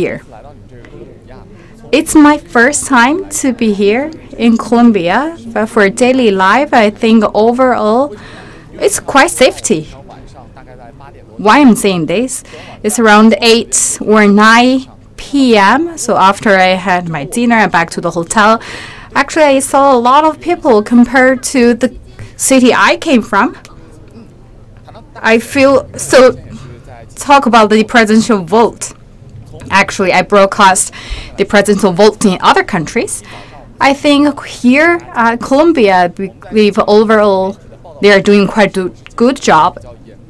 here. It's my first time to be here in Colombia, but for daily life, I think overall it's quite safety. Why I'm saying this? It's around 8 or 9 p.m. So after I had my dinner and back to the hotel, actually I saw a lot of people compared to the city I came from. I feel so. Talk about the presidential vote. Actually, I broadcast the presidential vote in other countries. I think here at Colombia, I believe overall they are doing quite a good job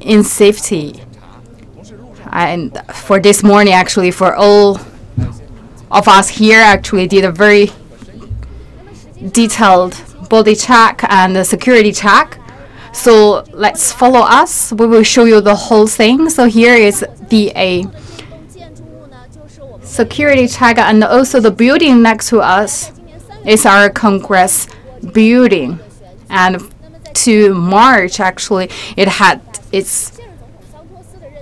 in safety. And for this morning, actually, for all of us here, actually did a very detailed body check and a security check. So let's follow us. We will show you the whole thing. So here is the security check, and also the building next to us is our Congress building. And to March, actually, it had its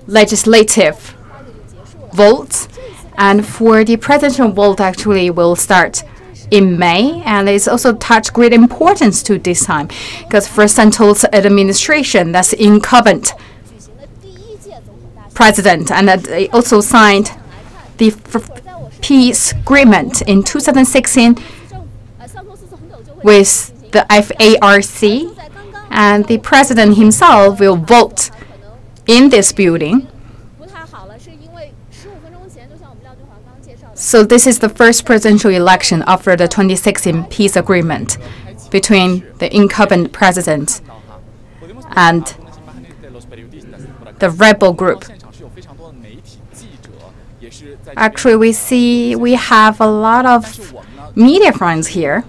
legislative votes. And for the presidential vote, actually, will start in May, and it's also touched great importance to this time because for Santos administration, that's incumbent president, and they also signed the peace agreement in 2016 with the FARC, and the president himself will vote in this building. So this is the first presidential election after the 2016 peace agreement between the incumbent president and the rebel group. Actually, we have a lot of media friends here.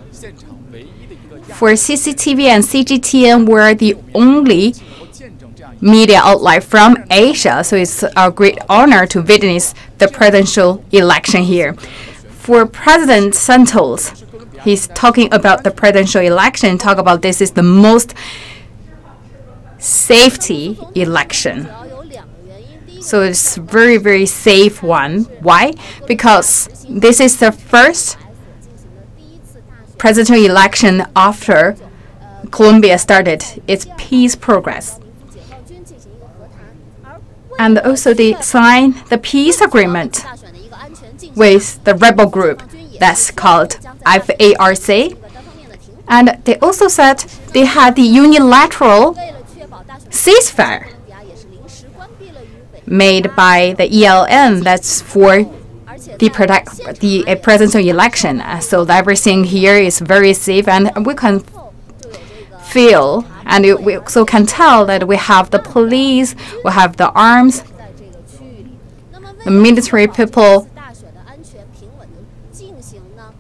For CCTV and CGTN, we're the only media outlet from Asia, so it's a great honor to witness the presidential election here. For President Santos, he's talking about the presidential election, talk about this is the most safety election. So it's very, very safe one. Why? Because this is the first presidential election after Colombia started its peace progress. And also they signed the peace agreement with the rebel group that's called FARC. And they also said they had the unilateral ceasefire made by the ELN, that's for the presidential election. So everything here is very safe, and we can feel, and we also can tell that we have the police, we have the arms, the military people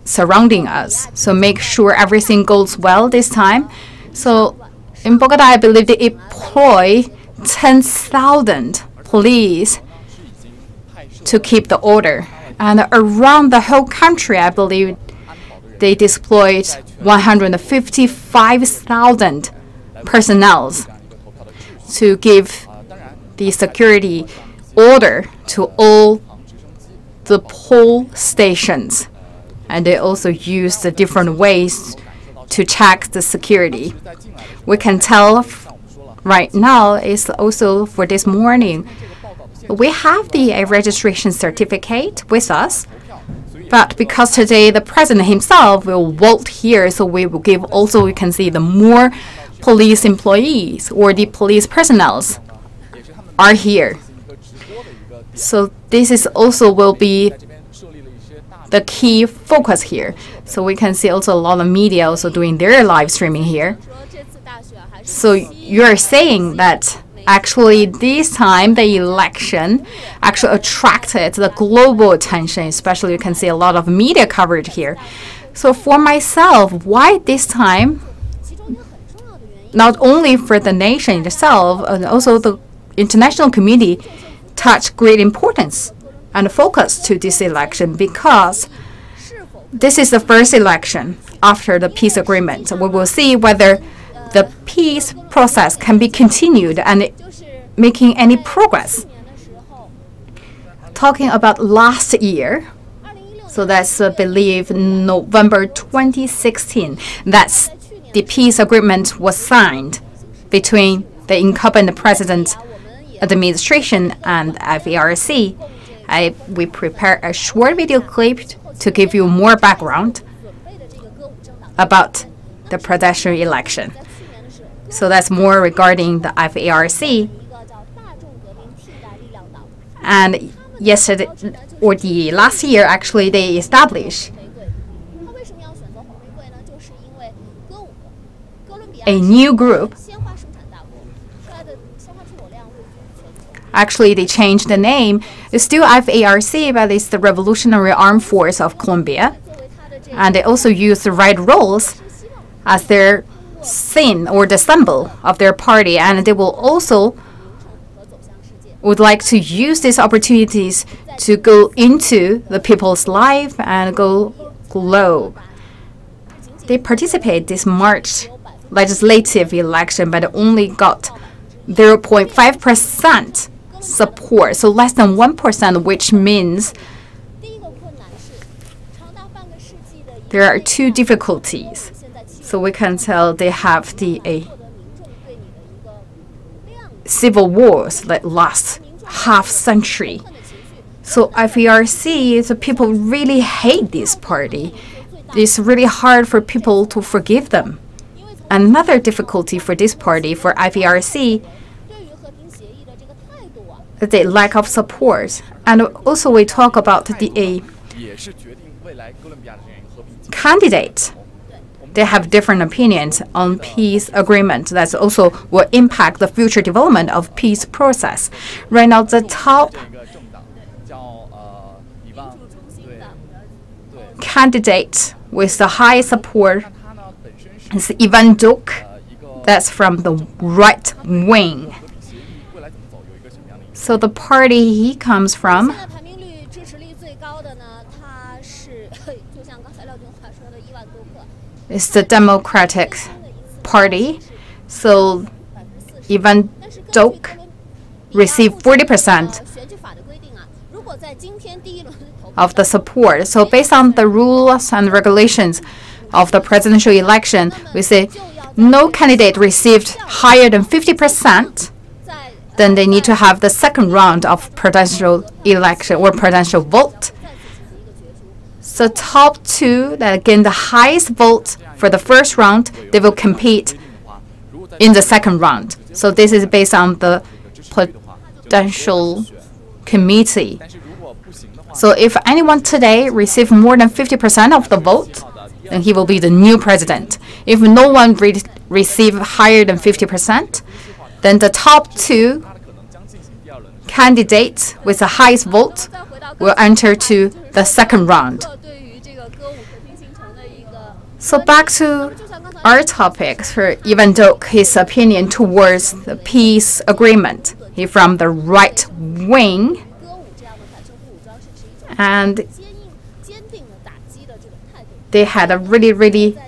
surrounding us. So make sure everything goes well this time. So in Bogota, I believe they employ 10,000 police to keep the order. And around the whole country, I believe they deployed 155,000 personnel to give the security order to all the poll stations. And they also use the different ways to check the security. We can tell right now is also for this morning, we have the registration certificate with us, but because today the president himself will vote here, so we will give also, we can see the more police employees or the police personnel are here. So this is also will be the key focus here. So we can see also a lot of media also doing their live streaming here. So you're saying that actually this time the election actually attracted the global attention, especially you can see a lot of media coverage here. So for myself, why this time? Not only for the nation itself, and also the international community attach great importance and focus to this election, because this is the first election after the peace agreement. So we will see whether the peace process can be continued and making any progress. talking about last year, so that's I believe November 2016, that's the peace agreement was signed between the incumbent president administration and FARC. We prepared a short video clip to give you more background about the presidential election. So that's more regarding the FARC. And yesterday, or the last year, actually, they established a new group. Actually, they changed the name. It's still FARC, but it's the Revolutionary Armed Force of Colombia. And they also use the red rose as their sign or the symbol of their party. And they will also would like to use these opportunities to go into the people's life and go globe. They participate this March legislative election, but only got 0.5% support, so less than 1%, which means there are two difficulties. So we can tell they have the civil wars that last half century. So FARC, the people really hate this party. It's really hard for people to forgive them. Another difficulty for this party, for FARC, the lack of support. And also we talk about the candidate. They have different opinions on peace agreement. That also will impact the future development of peace process. Right now, the top candidate with the high support is Ivan Duque. That's from the right wing. So the party he comes from is the Democratic Party. So Ivan Duque received 40% of the support. So based on the rules and regulations of the presidential election, we say no candidate received higher than 50%, then they need to have the second round of presidential election or presidential vote. So top two that gain the highest vote for the first round, they will compete in the second round. So this is based on the presidential committee. So if anyone today receives more than 50% of the vote, then he will be the new president. If no one receives higher than 50%, then the top two candidates with the highest vote will enter to the second round. So back to our topic for Ivan Duque, his opinion towards the peace agreement. He's from the right wing, and they had a really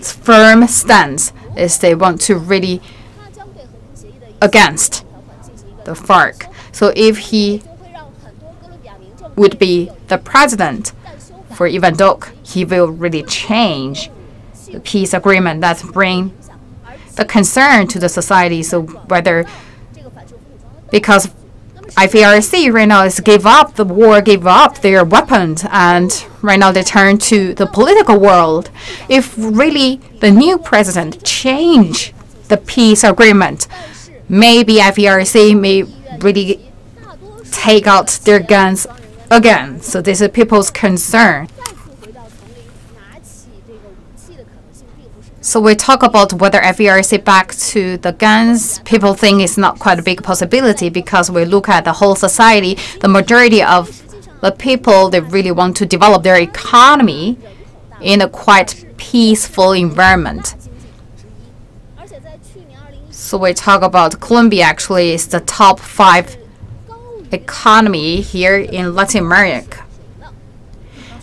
firm stance is they want to really against the FARC. So if he would be the president for Ivan Duque, he will really change the peace agreement. That's bring the concern to the society. So whether, because FARC right now is give up the war, give up their weapons, and right now they turn to the political world. If really the new president change the peace agreement, maybe FARC may really take out their guns again. So this is people's concern. So we talk about whether FARC back to the guns. People think it's not quite a big possibility because we look at the whole society. The majority of the people, they really want to develop their economy in a quite peaceful environment. So we talk about Colombia actually is the top 5 economy here in Latin America.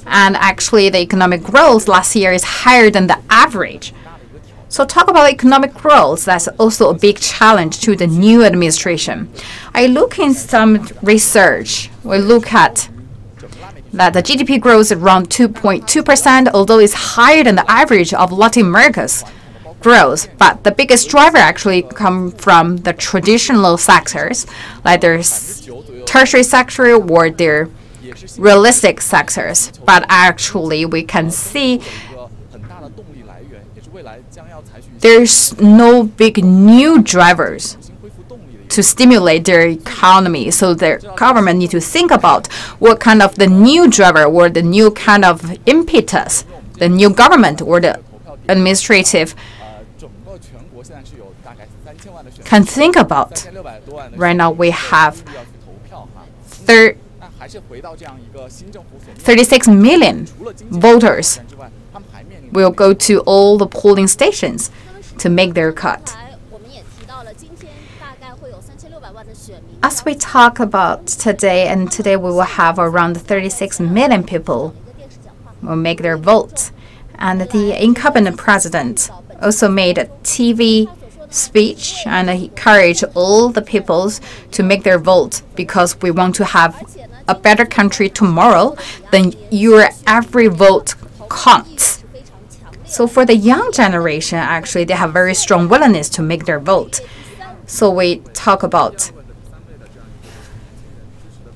And actually the economic growth last year is higher than the average. So talk about economic growth. That's also a big challenge to the new administration. I look in some research. We look at that the GDP growth is around 2.2%, although it's higher than the average of Latin America's growth. But the biggest driver actually come from the traditional sectors, like their tertiary sector or their realistic sectors. But actually, we can see there's no big new drivers to stimulate their economy. So the government need to think about what kind of the new driver or the new kind of impetus the new government or the administrative can think about. Right now we have 36 million voters will go to all the polling stations to make their cut. As we talk about today, and today we will have around 36 million people will make their votes. And the incumbent president also made a TV speech and he encouraged all the peoples to make their vote because we want to have a better country tomorrow. Then your every vote counts. So for the young generation, actually, they have very strong willingness to make their vote. So we talk about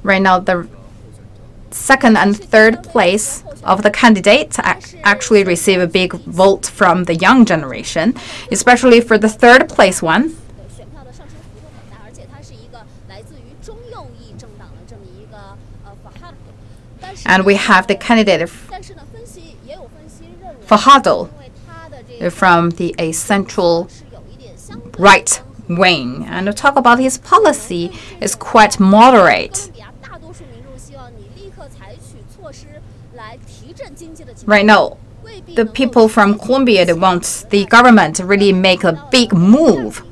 right now the second and third place of the candidates actually receive a big vote from the young generation, especially for the third place one. And we have the candidate Fajardo from the central right wing, and to talk about his policy is quite moderate. Right now, the people from Colombia, they want the government to really make a big move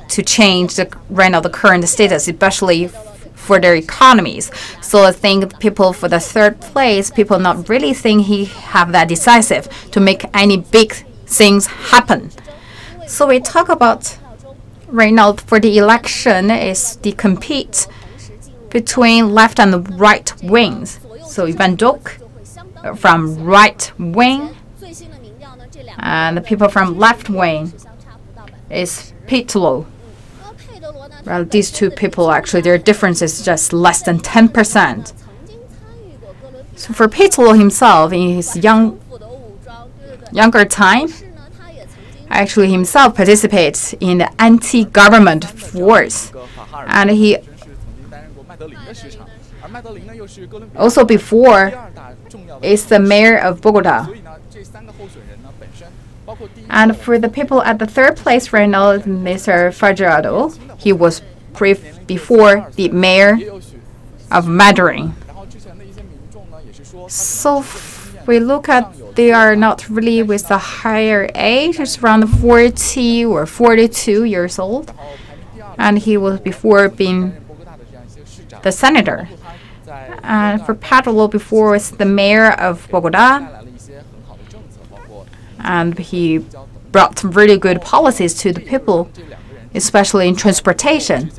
to change the current status, especially for their economies. So I think people for the third place, people not really think he have that decisive to make any big things happen. So we talk about right now for the election is the compete between left and right wings. So Van Dok from right wing and the people from left wing is Pitlo. Well, these two people actually their difference is just less than 10%. So for Pitlo himself in his younger time, actually himself participates in the anti-government force, and he also before is the mayor of Bogota. And for the people at the third place right now, Mr. Fajardo, he was before the mayor of Madrid. So we look at they are not really with a higher age, it's around 40 or 42 years old, and he was before being the senator. And for Padlo before was the mayor of Bogota, and he brought really good policies to the people, especially in transportation.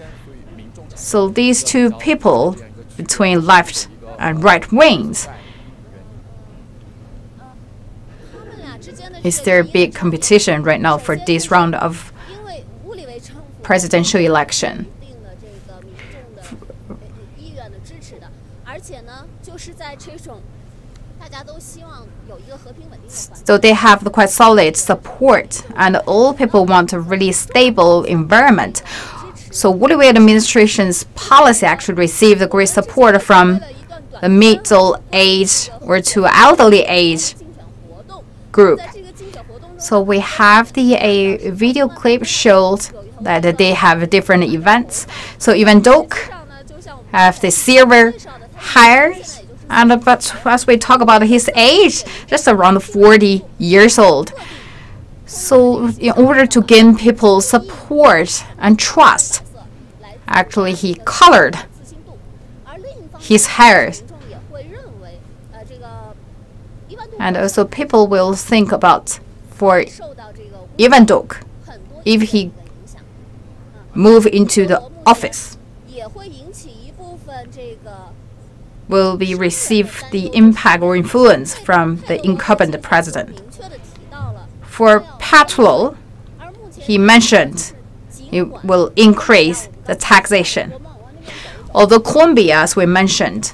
So these two people between left and right wings, is there big competition right now for this round of presidential election? So they have the quite solid support, and all people want a really stable environment. So Woodward administration's policy actually received great support from the middle age or to elderly age group. So we have a video clip showed that they have different events. So Van Dok have the silver hairs, and but as we talk about his age, just around 40 years old. So in order to gain people's support and trust, actually he colored his hair. And also people will think about for even Duque, if he move into the office, will be receive the impact or influence from the incumbent president. For petrol, he mentioned it will increase the taxation. Although Colombia, as we mentioned,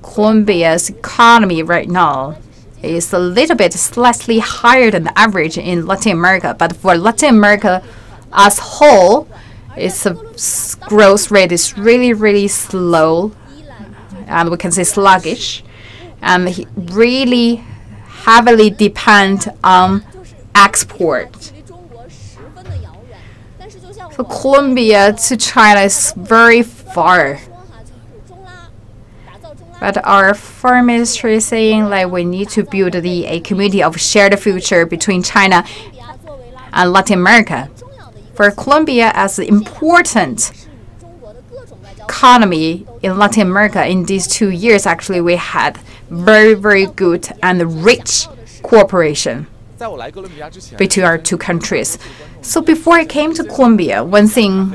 Colombia's economy right now is a little bit slightly higher than the average in Latin America. But for Latin America as whole, its growth rate is really, really slow, and we can say sluggish, and really heavily depend on export. So Colombia to China is very far. But our foreign ministry is saying like we need to build a community of shared future between China and Latin America. For Colombia as an important economy in Latin America in these 2 years, actually we had very, very good and rich cooperation between our two countries. So before I came to Colombia, one thing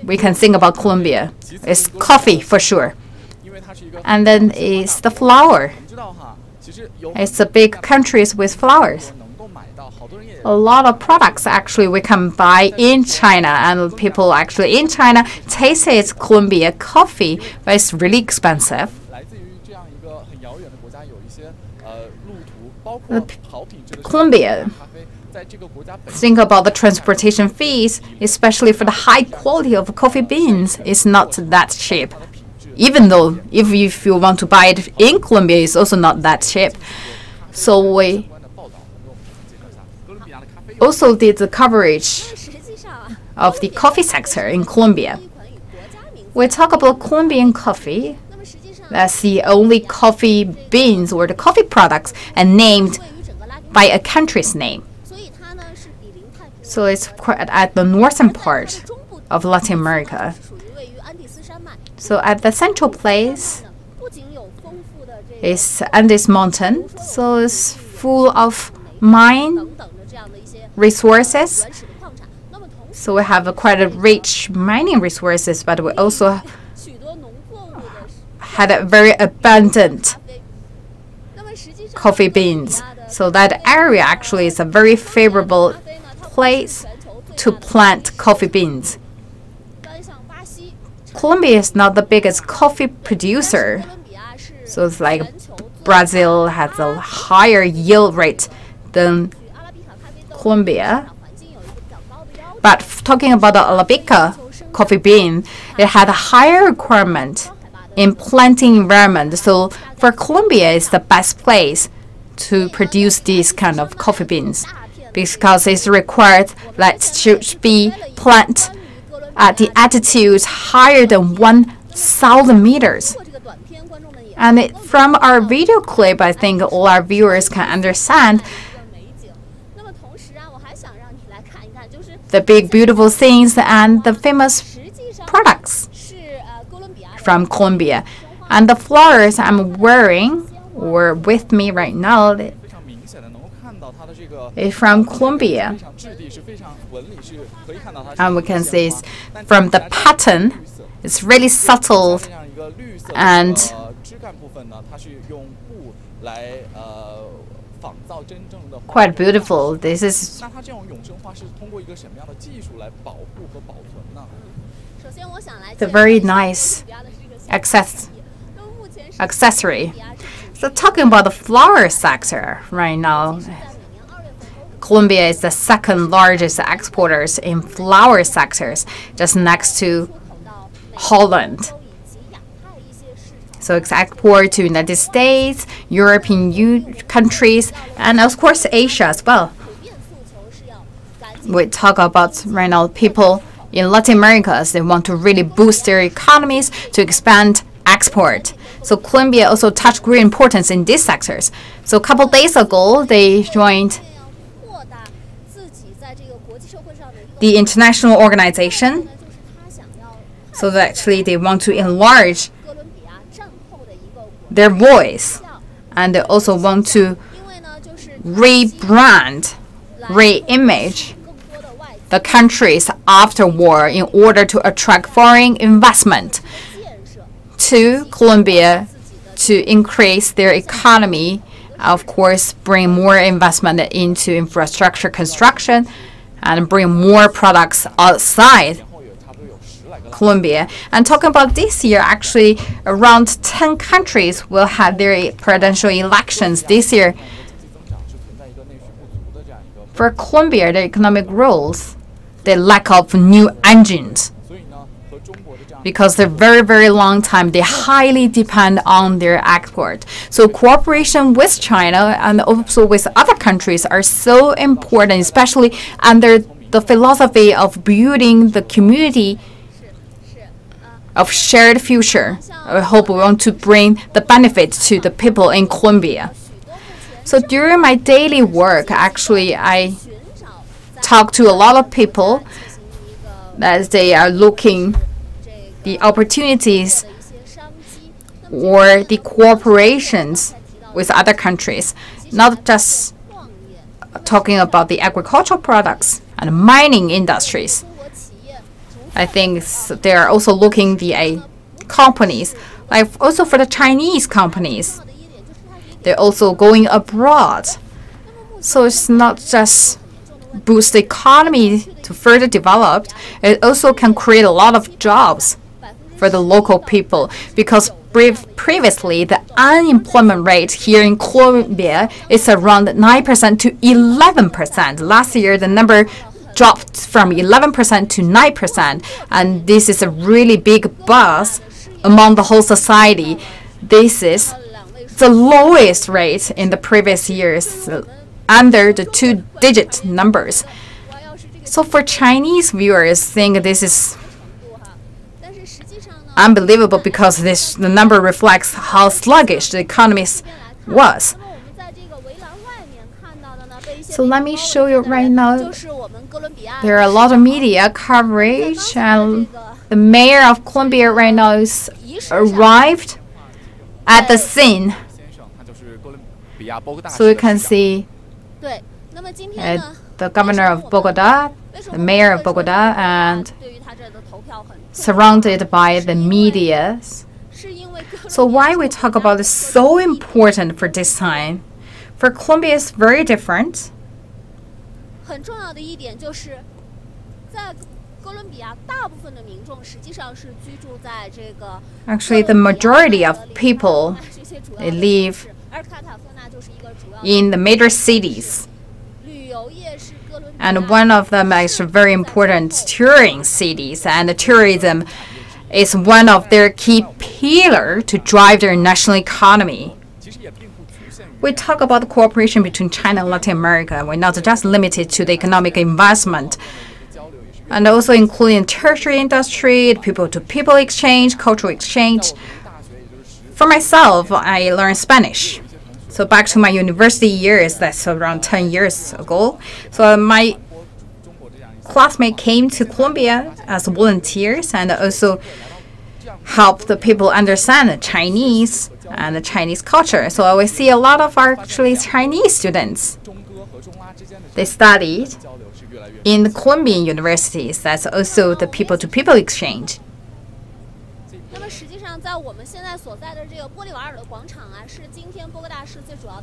we can think about Colombia is coffee for sure. And then is the flower. It's a big country with flowers. A lot of products actually we can buy in China, and people actually in China taste Colombia coffee, but it's really expensive. Colombia, think about the transportation fees, especially for the high quality of coffee beans, it's not that cheap. Even though if you want to buy it in Colombia, it's also not that cheap. So we also did the coverage of the coffee sector in Colombia. We talk about Colombian coffee. That's the only coffee beans or the coffee products and named by a country's name. So it's quite at the northern part of Latin America. So at the central place is Andes Mountain. So it's full of mine resources. So we have quite a rich mining resources, but we also had a very abundant coffee beans. So that area actually is a very favorable place to plant coffee beans. Colombia is not the biggest coffee producer. So it's like Brazil has a higher yield rate than Colombia. But talking about the Arabica coffee bean, it had a higher requirement in planting environment. So for Colombia, it's the best place to produce these kind of coffee beans because it's required that should be planted at the altitude higher than 1,000 meters. And from our video clip, I think all our viewers can understand the big beautiful things and the famous products from Colombia. And the flowers I'm wearing or with me right now is from Colombia. And we can see from the pattern, it's really subtle and quite beautiful. This is the very nice accessory. So talking about the flower sector right now, Colombia is the second largest exporters in flower sectors, just next to Holland. So it's export to United States, European countries, and of course Asia as well. We talk about right now people in Latin America, they want to really boost their economies to expand export. So Colombia also touched great importance in these sectors. So a couple days ago, they joined the international organization. So that actually they want to enlarge their voice and they also want to rebrand, re-image the countries after war in order to attract foreign investment to Colombia to increase their economy, of course, bring more investment into infrastructure construction and bring more products outside Colombia. And talking about this year, actually, around 10 countries will have their presidential elections this year. For Colombia, the economic growth, the lack of new engines, because they're very, very long time, they highly depend on their export. So cooperation with China and also with other countries are so important, especially under the philosophy of building the community of shared future. I hope we want to bring the benefits to the people in Colombia. So during my daily work, actually, I talk to a lot of people as they are looking the opportunities or the cooperations with other countries, not just talking about the agricultural products and mining industries. I think they are also looking the companies, like also for the Chinese companies. They're also going abroad. So it's not just boost the economy to further develop, it also can create a lot of jobs for the local people, because previously the unemployment rate here in Colombia is around 9% to 11%. Last year the number dropped from 11% to 9%, and this is a really big buzz among the whole society. This is the lowest rate in the previous years, under the two-digit numbers. So for Chinese viewers, think this is unbelievable, because the number reflects how sluggish the economy was. So let me show you right now. There are a lot of media coverage, and the mayor of Colombia right now is arrived at the scene. So you can see the governor of Bogota, the mayor of Bogota, and surrounded by the media. So why we talk about this so important for this time? For Colombia, it's very different. Actually, the majority of people, they live in the major cities. And one of them is very important touring cities, and the tourism is one of their key pillars to drive their national economy. We talk about the cooperation between China and Latin America. We're not just limited to the economic investment, and also including tertiary industry, people-to-people exchange, cultural exchange. For myself, I learned Spanish. So back to my university years, that's around 10 years ago. So my classmates came to Colombia as volunteers and also helped the people understand the Chinese and the Chinese culture. So I will see a lot of actually Chinese students. They studied in the Colombian universities. That's also the people-to-people exchange.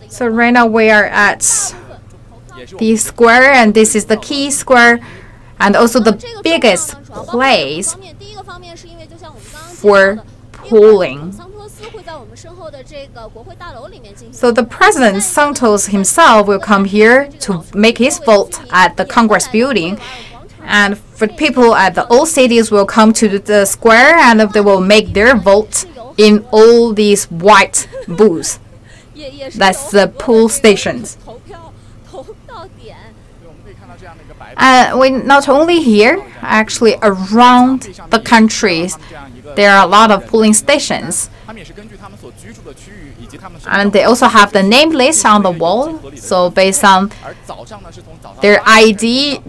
So right now we are at the square, and this is the key square and also the biggest place for polling. So the President Santos himself will come here to make his vote at the Congress building. And for people at the old cities will come to the square, and they will make their vote in all these white booths. That's the poll stations. We not only here, actually around the countries, there are a lot of polling stations. And they also have the name list on the wall. So based on their ID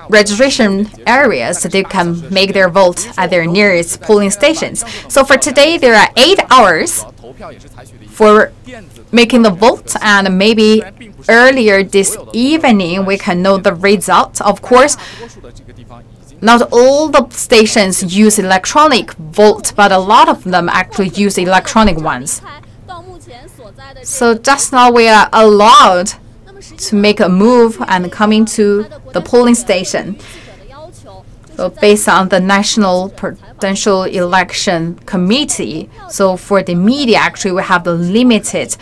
registration areas, they can make their vote at their nearest polling stations. So for today, there are 8 hours for making the vote, and maybe earlier this evening we can know the result. Of course, not all the stations use electronic vote, but a lot of them actually use electronic ones. So just now we are allowed to make a move and coming to the polling station. So based on the National Presidential Election Committee, so for the media, actually we have the limited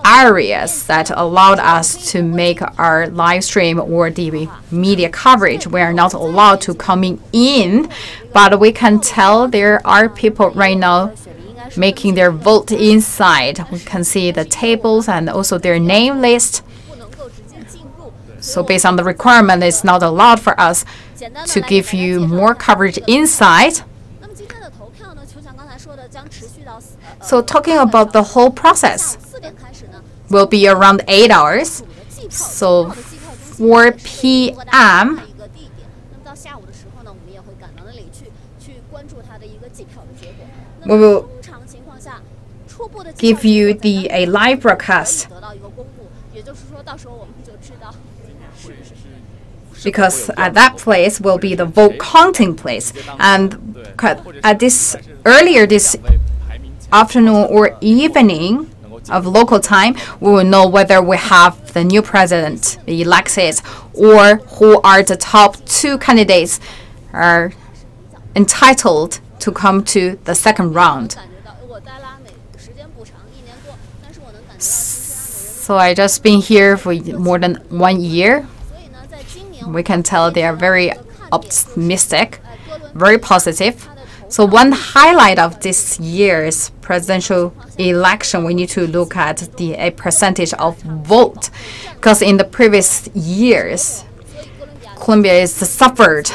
areas that allowed us to make our live stream or the media coverage. We are not allowed to coming in, but we can tell there are people right now making their vote inside. We can see the tables and also their name list. So based on the requirement, it's not allowed for us to give you more coverage inside. So talking about the whole process will be around 8 hours. So 4 p.m. we will give you a live broadcast. Because at that place will be the vote counting place, and at this afternoon or evening of local time, we will know whether we have the new president elected or who are the top 2 candidates are entitled to come to the second round. So I just been here for more than 1 year. We can tell they are very optimistic, very positive. So one highlight of this year's presidential election, we need to look at the percentage of vote, because in the previous years, Colombia is suffered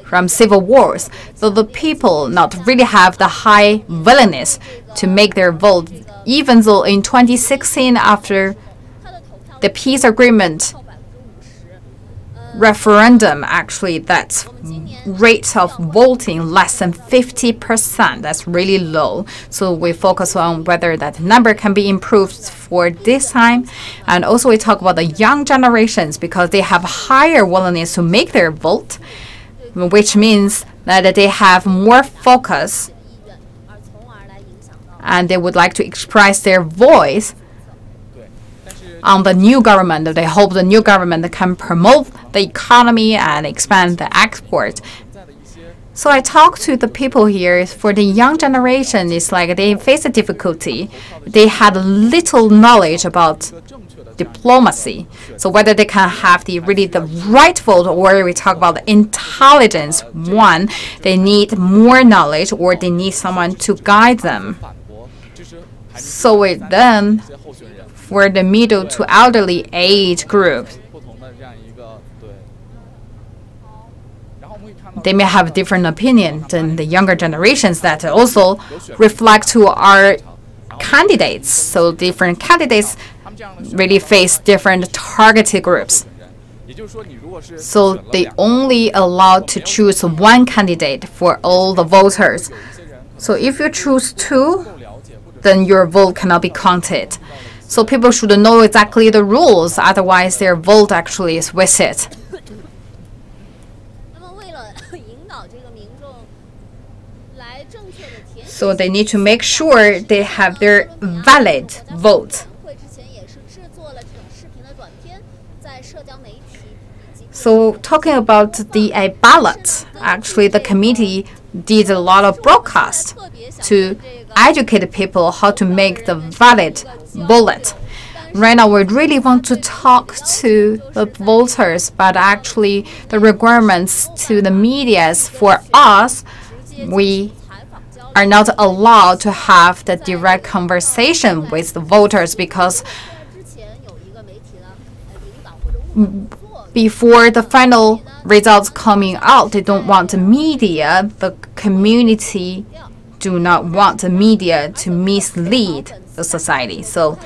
from civil wars. So the people not really have the high willingness to make their vote, even though in 2016, after the peace agreement referendum, actually that rate of voting less than 50%. That's really low. So we focus on whether that number can be improved for this time. And also we talk about the young generations, because they have higher willingness to make their vote, which means that they have more focus and they would like to express their voice on the new government. They hope the new government can promote the economy and expand the export. So I talk to the people here. For the young generation, it's like they face a difficulty. They had little knowledge about diplomacy. So whether they can have the right vote, or we talk about the intelligence one, they need more knowledge or they need someone to guide them. So then for the middle to elderly age group, they may have different opinion than the younger generations that also reflect to our candidates. So different candidates really face different targeted groups. So they only allowed to choose one candidate for all the voters. So if you choose 2, then your vote cannot be counted. So people should know exactly the rules, otherwise their vote actually is wasted. So they need to make sure they have their valid vote. So talking about the ballot, actually the committee did a lot of broadcast to educate people how to make the valid ballot. Right now, we really want to talk to the voters, but actually the requirements to the media for us, we are not allowed to have the direct conversation with the voters, because before the final results coming out, they don't want the media, the community do not want the media to mislead the society. So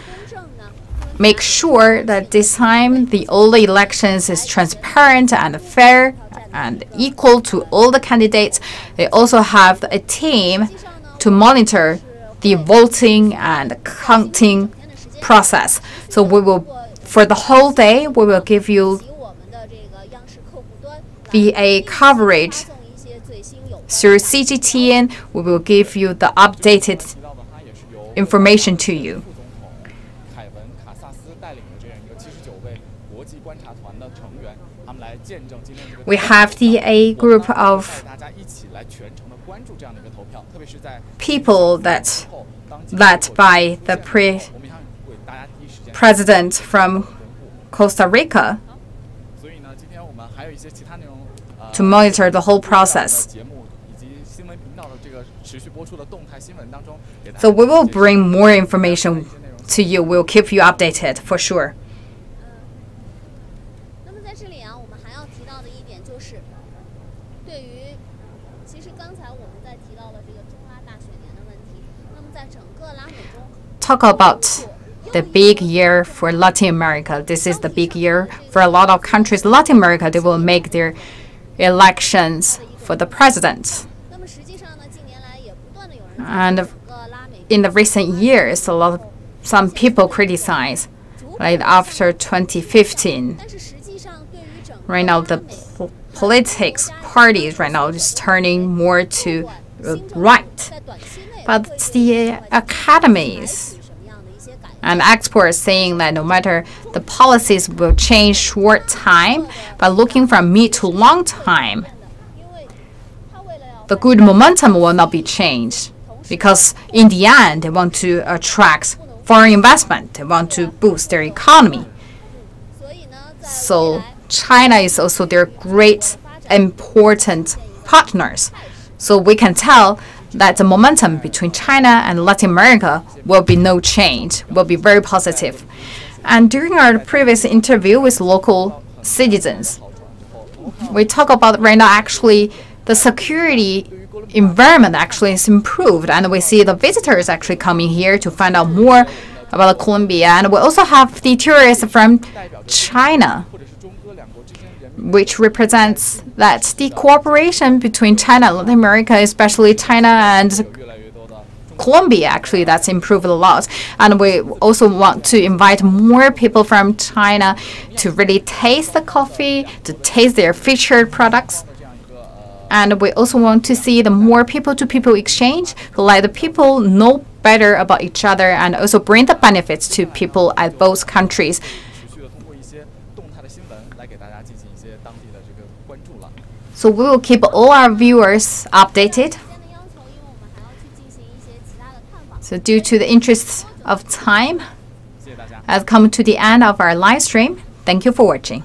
make sure that this time all the elections is transparent and fair and equal to all the candidates. They also have a team to monitor the voting and counting process. So we will, for the whole day, we will give you VA coverage through CGTN. We will give you the updated information to you. We have a group of people that's led by the president from Costa Rica to monitor the whole process. So we will bring more information to you. We'll keep you updated for sure. Talk about the big year for Latin America. This is the big year for a lot of countries. Latin America, they will make their elections for the president. And in the recent years, some people criticize, like after 2015. Right now, the politics parties right now is turning more to the right. But the academies and experts saying that no matter the policies will change short time, but looking from mid to long time, the good momentum will not be changed, because in the end they want to attract foreign investment, they want to boost their economy. So China is also their great important partners. So we can tell that the momentum between China and Latin America will be no change, will be very positive. And during our previous interview with local citizens, we talk about right now actually the security environment actually is improved, and we see the visitors actually coming here to find out more about Colombia. And we also have the tourists from China, which represents that the cooperation between China and Latin America, especially China and Colombia, actually that's improved a lot. And we also want to invite more people from China to really taste the coffee, to taste their featured products. And we also want to see the more people-to-people exchange, to let the people know better about each other and also bring the benefits to people at both countries. So we will keep all our viewers updated. So due to the interest of time, I've come to the end of our live stream. Thank you for watching.